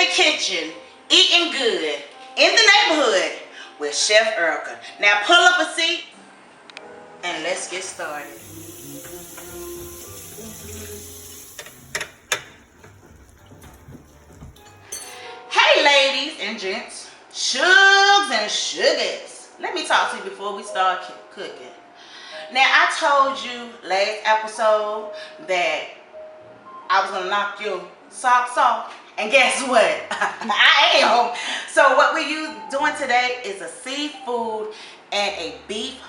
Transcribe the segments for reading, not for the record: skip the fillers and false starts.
kitchen, eating good, in the neighborhood with Chef Erica. Now pull up a seat and let's get started. Hey ladies and gents, shugs and sugars. Let me talk to you before we start cooking. Now I told you last episode that I was gonna knock your socks off, and guess what? I am. So what we're doing today is a seafood and a beef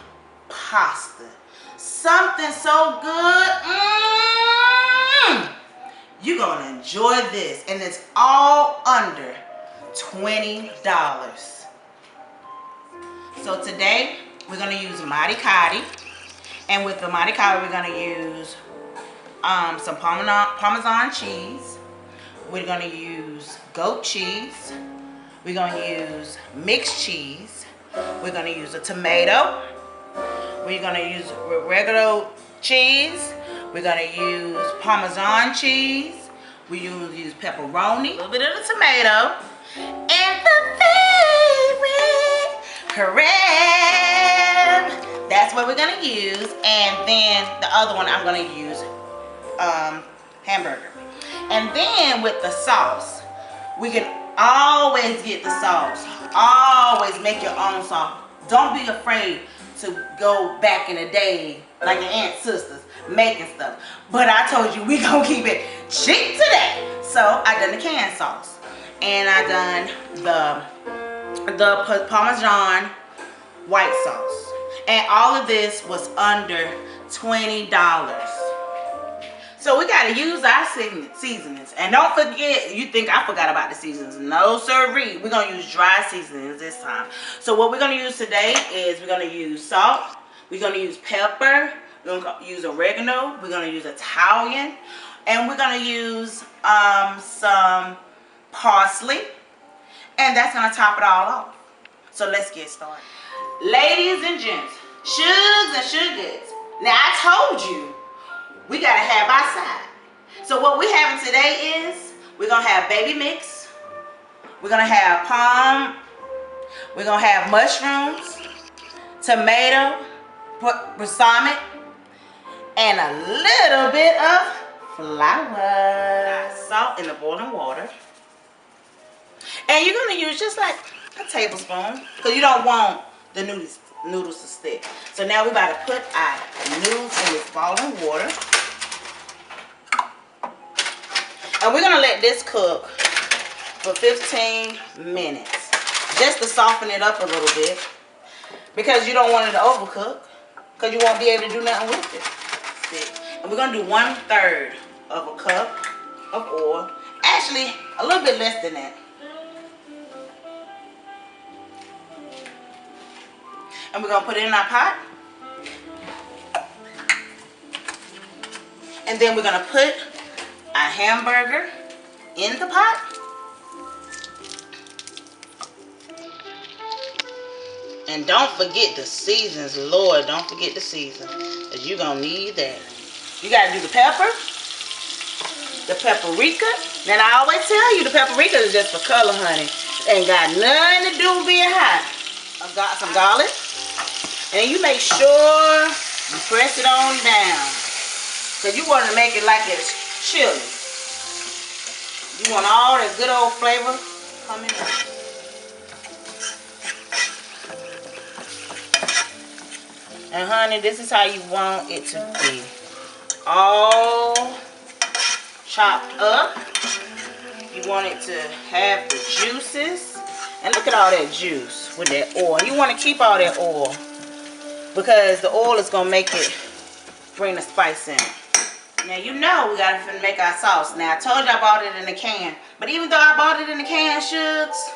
pasta. Something so good. You're gonna enjoy this, and it's all under $20. So today we're gonna use manicotti, and with the manicotti we're gonna use some Parmesan cheese. We're gonna use goat cheese. We're gonna use mixed cheese. We're gonna use a tomato. We're gonna use regular cheese. We're gonna use Parmesan cheese. We use pepperoni, a little bit of the tomato, and the favorite crab. That's what we're gonna use. And then the other one I'm gonna use hamburger. And then with the sauce, we can always get the sauce. Always make your own sauce. Don't be afraid to go back in the day like your aunt sisters making stuff. But I told you we gonna keep it cheap today. So I done the canned sauce, and I done the Parmesan white sauce, and all of this was under $20. So we gotta use our seasonings. And don't forget, you think I forgot about the seasonings. No sirree. We're gonna use dry seasonings this time. So what we're gonna use today is we're gonna use salt, we're gonna use pepper, we're gonna use oregano, we're gonna use Italian, and we're gonna use some parsley, and that's gonna top it all off. So let's get started. Ladies and gents, shugs and sugars. Now I told you we gotta have our side. So what we're having today is we're gonna have baby mix, we're gonna have palm, we're gonna have mushrooms, tomato, balsamic, and a little bit of flour. Salt in the boiling water. And you're gonna use just like a tablespoon, because you don't want the noodles to stick. So now we're about to put our noodles in this boiling water. And we're gonna let this cook for 15 minutes, just to soften it up a little bit, because you don't want it to overcook, because you won't be able to do nothing with it. See? And we're gonna do 1/3 of a cup of oil, actually a little bit less than that. And we're gonna put it in our pot, and then we're gonna put our hamburger in the pot, and don't forget the seasons. Lord, don't forget the seasons, because you're gonna need that. You gotta do the pepper, the paprika. Now I always tell you the paprika is just for color, honey. Ain't got nothing to do with being hot. I've got some garlic, and you make sure you press it on down, because you want to make it like it's chili. You want all that good old flavor coming in. And honey, this is how you want it to be. All chopped up. You want it to have the juices. And look at all that juice with that oil. You want to keep all that oil, because the oil is going to make it bring the spice in. Now you know we got to make our sauce. Now I told you I bought it in a can. But even though I bought it in a can, shucks,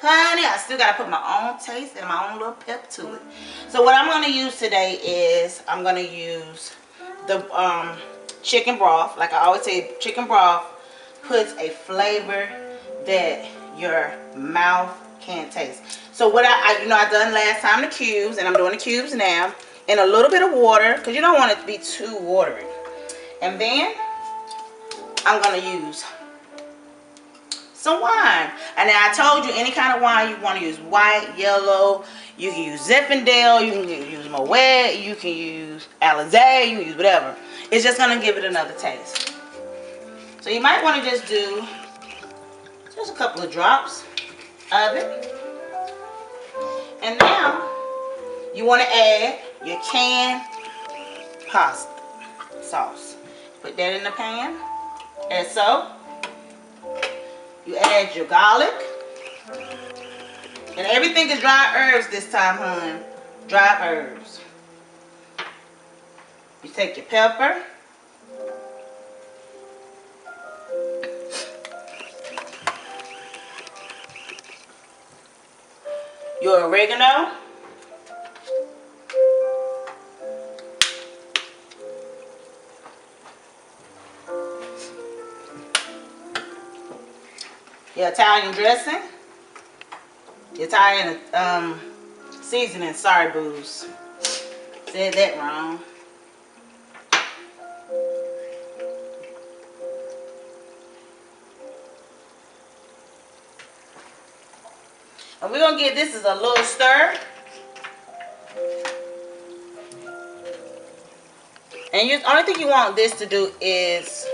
honey, I still got to put my own taste and my own little pep to it. So what I'm going to use today is I'm going to use the chicken broth. Like I always say, chicken broth puts a flavor that your mouth can't taste. So what I done last time the cubes, and I'm doing the cubes now, and a little bit of water, because you don't want it to be too watery. And then I'm gonna use some wine. And then I told you any kind of wine you want to use, white, yellow. You can use Zinfandel, you can use Moet, you can use Alizé, you can use whatever. It's just going to give it another taste. So you might want to just do just a couple of drops of it. And now you want to add your canned pasta sauce. Put that in the pan, as so. You add your garlic. And everything is dry herbs this time, hon. Dry herbs. You take your pepper. Your oregano. Your Italian dressing. Your Italian seasoning. Sorry, boos. Said that wrong. And we're going to give this as a little stir. And the only thing you want this to do is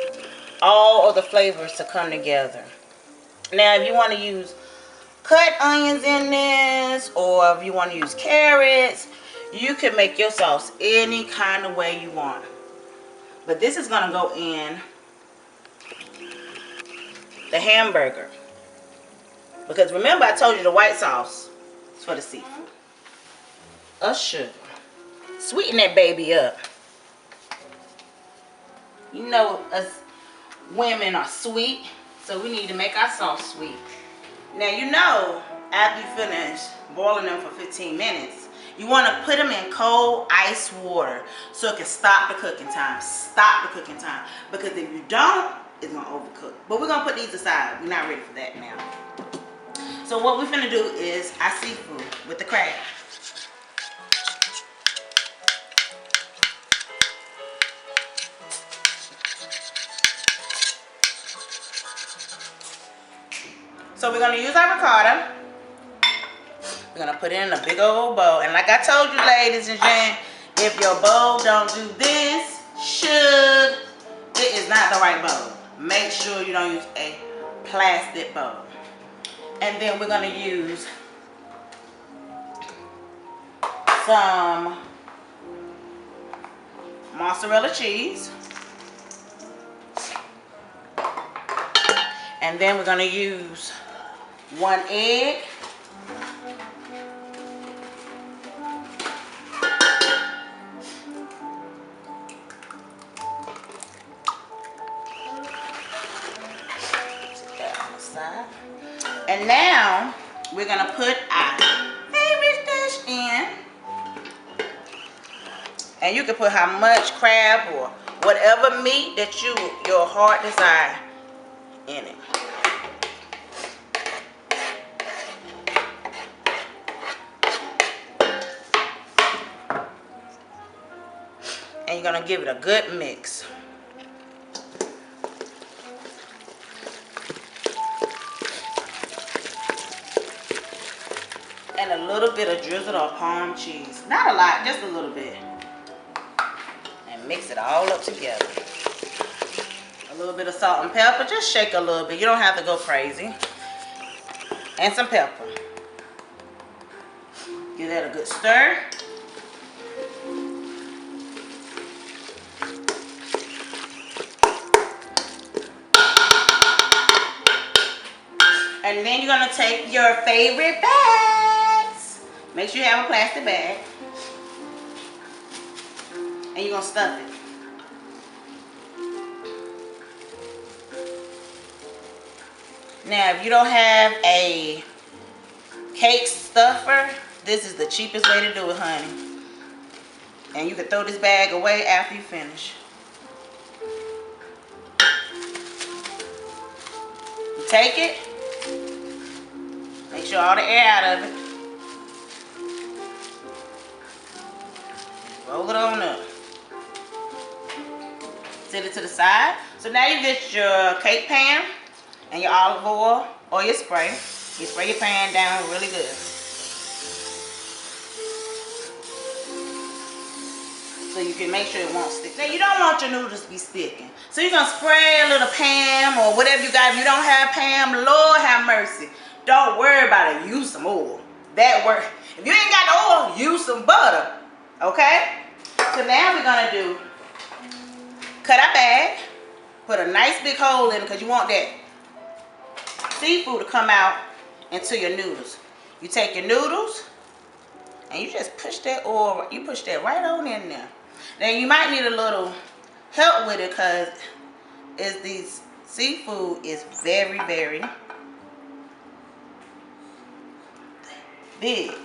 all of the flavors to come together. Now, if you want to use cut onions in this, or if you want to use carrots, you can make your sauce any kind of way you want. But this is going to go in the hamburger. Because remember, I told you the white sauce is for the seafood. A sugar. Sweeten that baby up. You know us women are sweet, so we need to make our sauce sweet. Now you know, after you finish boiling them for 15 minutes, you want to put them in cold ice water so it can stop the cooking time. Stop the cooking time. Because if you don't, it's going to overcook. But we're going to put these aside. We're not ready for that now. So what we're finna do is our seafood with the crab. So we're gonna use our ricotta. We're gonna put it in a big old bowl. And like I told you, ladies and gents, if your bowl don't do this, it is not the right bowl. Make sure you don't use a plastic bowl. And then we're going to use some mozzarella cheese. And then we're going to use 1 egg. Set that on the side. And now we're going to put our favorite dish in. And you can put how much crab or whatever meat that your heart desire in it. And you're going to give it a good mix. And a little bit of drizzle of palm cheese. Not a lot, just a little bit. And mix it all up together. A little bit of salt and pepper. Just shake a little bit. You don't have to go crazy. And some pepper. Give that a good stir. And then you're going to take your favorite bags. Make sure you have a plastic bag. And you're going to stuff it. Now, if you don't have a cake stuffer, this is the cheapest way to do it, honey. And you can throw this bag away after you finish. You take it. Make sure all the air out of it. Roll it on up. Set it to the side. So now you get your cake pan. and your olive oil or your spray. You spray your pan down really good. So you can make sure it won't stick. Now you don't want your noodles to be sticking. So you're gonna spray a little Pam or whatever you got. If you don't have Pam, Lord have mercy. Don't worry about it. Use some oil. That works. If you ain't got the oil, use some butter. Okay? So now we're gonna do, cut our bag, put a nice big hole in it because you want that seafood to come out into your noodles. You take your noodles and you just push that oil, you push that right on in there. Now you might need a little help with it because these seafood is very, very big.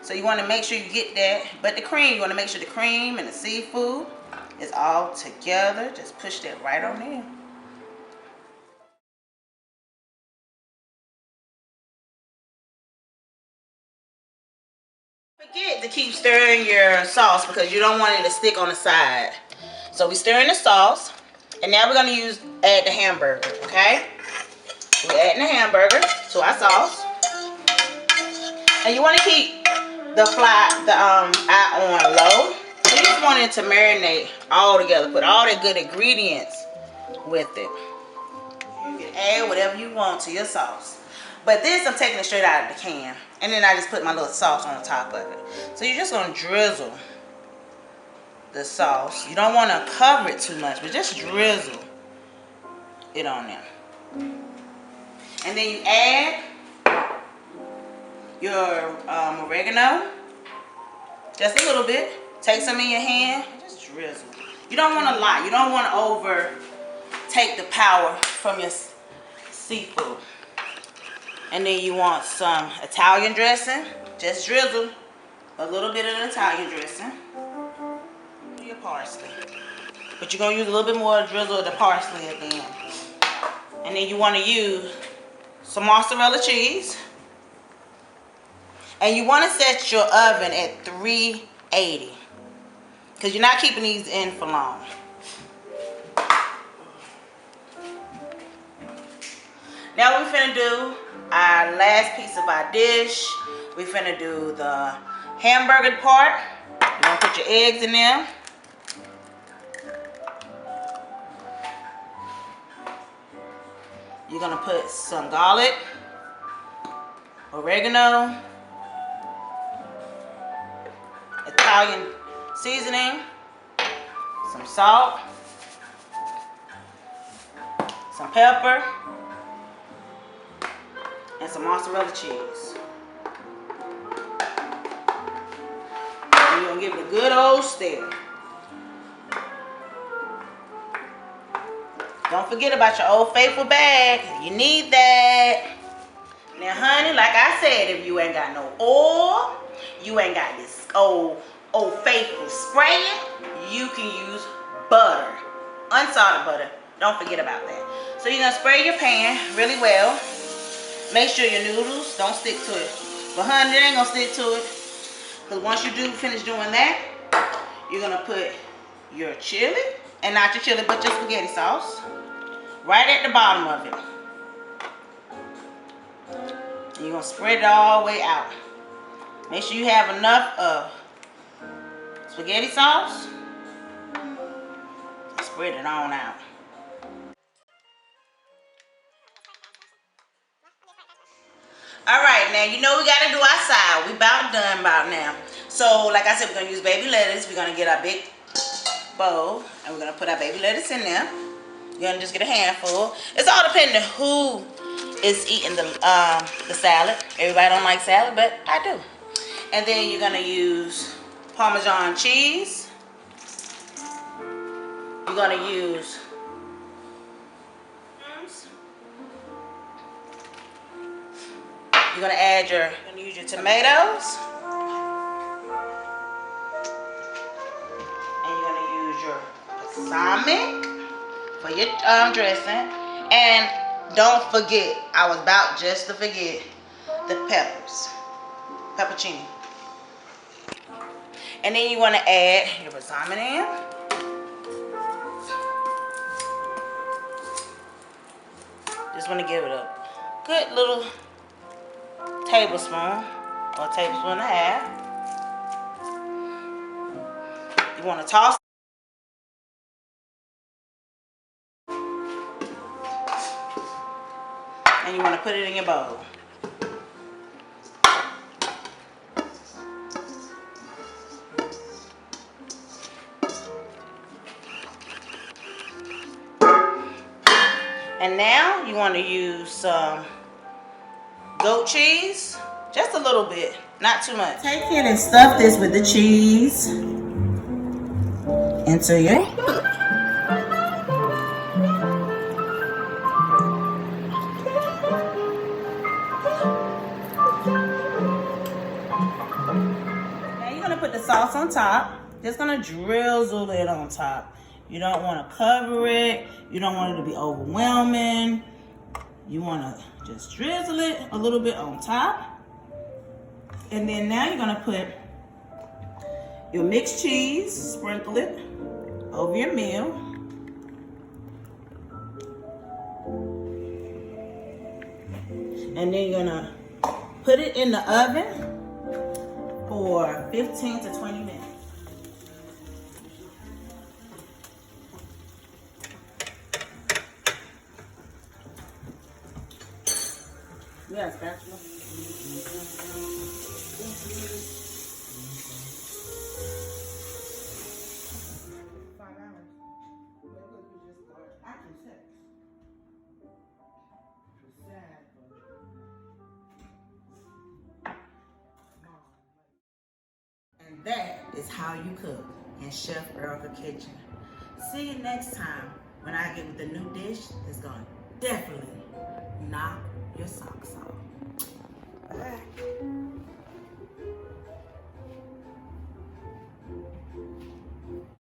So you want to make sure you get that. But the cream, you want to make sure the cream and the seafood is all together. Just push that right on in. Forget to keep stirring your sauce because you don't want it to stick on the side. So we stirring the sauce, and now we're gonna add the hamburger. Okay, we're adding the hamburger to our sauce, and you want to keep the eye on low. So you just want it to marinate all together. Put all the good ingredients with it. You can add whatever you want to your sauce. But this, I'm taking it straight out of the can. And then I just put my little sauce on top of it. So you're just going to drizzle the sauce. You don't want to cover it too much, but just drizzle it on there. And then you add your oregano. Just a little bit. Take some in your hand. Just drizzle. You don't want a lot. You don't want to take the power from your seafood. And then you want some Italian dressing. Just drizzle a little bit of the Italian dressing. Your parsley. But you're going to use a little bit more drizzle of the parsley at the end. And then you want to use some mozzarella cheese. And you want to set your oven at 380. Because you're not keeping these in for long. Now what we're finna do, our last piece of our dish, we're finna do the hamburger part. You're gonna put your eggs in there. You're gonna put some garlic, oregano, Italian seasoning, some salt, some pepper, and some mozzarella cheese. And you're gonna give it a good old stir. Don't forget about your Old Faithful bag. You need that. Now, honey, like I said, if you ain't got no oil, you ain't got this Old Faithful spraying, you can use butter. Unsalted butter. Don't forget about that. So you're gonna spray your pan really well. Make sure your noodles don't stick to it. But honey, it ain't gonna stick to it. Because once you finish doing that, you're gonna put your chili, and not your chili, but your spaghetti sauce, right at the bottom of it. And you're gonna spread it all the way out. Make sure you have enough of spaghetti sauce. Spread it on out. All right, now you know we gotta do our side. We about done about now. So, like I said, we're gonna use baby lettuce. We're gonna get our big bowl, and we're gonna put our baby lettuce in there. You're gonna just get a handful. It's all depending on who is eating the salad. Everybody don't like salad, but I do. And then you're gonna use Parmesan cheese. You're gonna use you're gonna use your tomatoes. And you're gonna use your balsamic for your dressing. And don't forget, I was about just to forget the peppers. Peppercini. And then you want to add your balsamic in. Just want to give it a good little tablespoon or a tablespoon and a half. You want to toss. And you want to put it in your bowl. And now you want to use some goat cheese, just a little bit, not too much. Take it and stuff this with the cheese into your. Now you're gonna put the sauce on top. Just gonna drizzle it on top. You don't want to cover it. You don't want it to be overwhelming. You want to just drizzle it a little bit on top. And then now you're going to put your mixed cheese, sprinkle it over your meal. And then you're going to put it in the oven for 15 to 20 minutes. Yeah, spatula. 5 hours. After 6. And that is how you cook in Chef Erica Kitchen. See you next time when I get with a new dish that's gonna definitely knock your socks off.